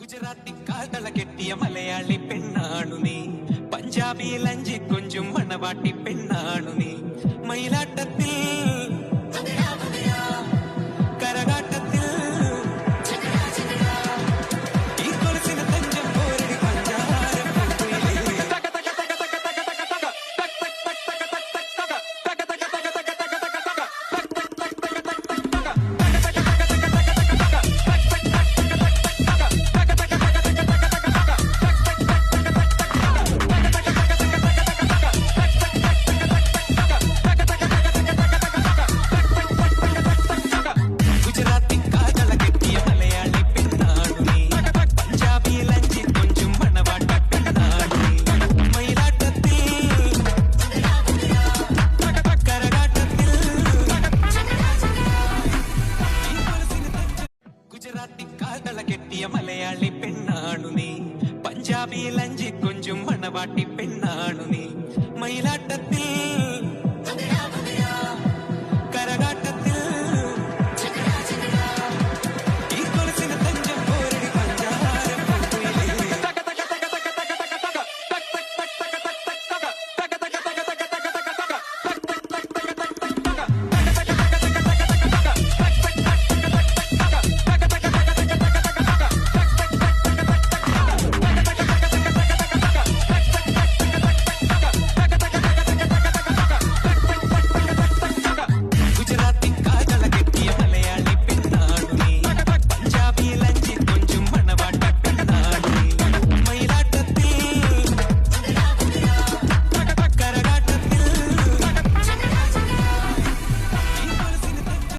ഗുജറാത്തി കാതള കെട്ടിയ മലയാളി പെണ്ണാണു നീ, പഞ്ചാബി ലഞ്ചി കൊഞ്ചും മണവാട്ടി പെണ്ണാണു നീ. മയിലാട്ടത്തിൽ കരകാട്ടത്തിൽ ഈ കൊലുസിന് തഞ്ചം പോരടി പഞ്ചാര കെട്ടിയ മലയാളി പെണ്ണാണു നീ, പഞ്ചാബി ലഞ്ചി കൊഞ്ചും മണവാട്ടി പെണ്ണാണു നീ. മയിലാട്ട